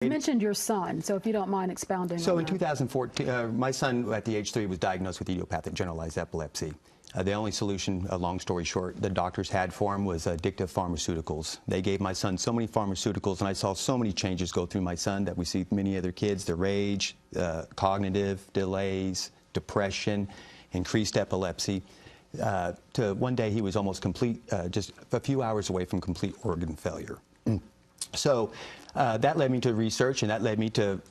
You mentioned your son, so if you don't mind expounding So on in that. 2014, my son at the age 3 was diagnosed with idiopathic generalized epilepsy. The only solution, long story short, the doctors had for him was addictive pharmaceuticals. They gave my son so many pharmaceuticals, and I saw so many changes go through my son that we see many other kids: the rage, cognitive delays, depression, increased epilepsy. To one day he was almost complete, just a few hours away from complete organ failure. So that led me to research, and that led me to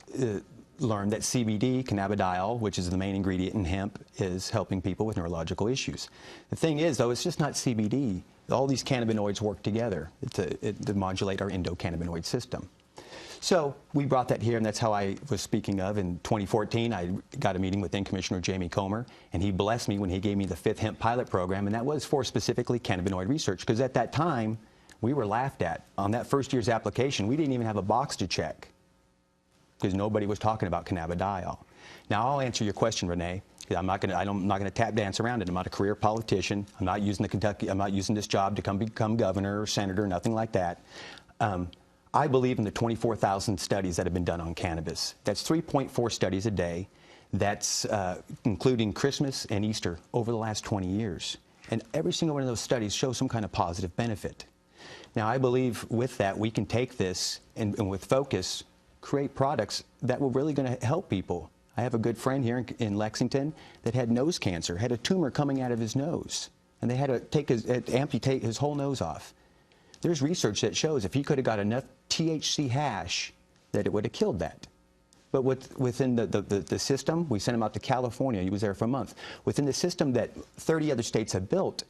learn that CBD, cannabidiol, which is the main ingredient in hemp, is helping people with neurological issues. The thing is, though, it's just not CBD. All these cannabinoids work together to modulate our endocannabinoid system. So we brought that here, and that's how I was speaking of. In 2014, I got a meeting with then Commissioner Jamie Comer, and he blessed me when he gave me the 5th hemp pilot program, and that was for specifically cannabinoid research, because at that time, we were laughed at. On that first year's application, we didn't even have a box to check because nobody was talking about cannabidiol. Now, I'll answer your question, Renee. I'm not going to tap dance around it. I'm not a career politician. I'm not using I'm not using this job to become governor or senator, nothing like that. I believe in the 24,000 studies that have been done on cannabis. That's 3.4 studies a day. That's including Christmas and Easter over the last 20 years. And every single one of those studies shows some kind of positive benefit. Now, I believe with that, we can take this and with focus, create products that were really going to help people. I have a good friend here in Lexington that had nose cancer, had a tumor coming out of his nose, and they had to amputate his whole nose off. There's research that shows if he could have got enough THC hash, that it would have killed that. But within the system, we sent him out to California. He was there for a month. Within the system that 30 other states have built,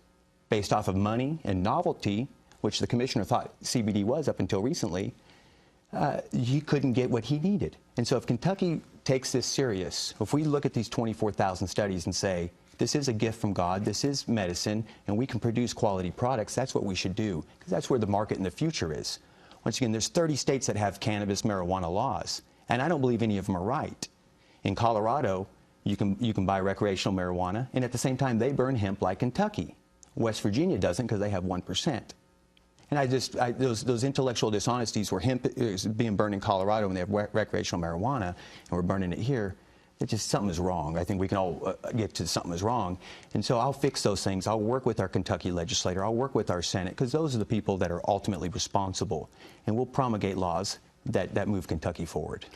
based off of money and novelty, which the commissioner thought CBD was up until recently, he couldn't get what he needed. And so if Kentucky takes this serious, if we look at these 24,000 studies and say, this is a gift from God, this is medicine, and we can produce quality products, that's what we should do, because that's where the market in the future is. Once again, there's 30 states that have cannabis marijuana laws, and I don't believe any of them are right. In Colorado, you can buy recreational marijuana, and at the same time, they burn hemp like Kentucky. West Virginia doesn't because they have 1%. And those intellectual dishonesties where hemp is being burned in Colorado when they have recreational marijuana, and we're burning it here, something is wrong. I think we can all get to something is wrong. And so I'll fix those things. I'll work with our Kentucky legislator. I'll work with our Senate, because those are the people that are ultimately responsible. And we'll promulgate laws that move Kentucky forward.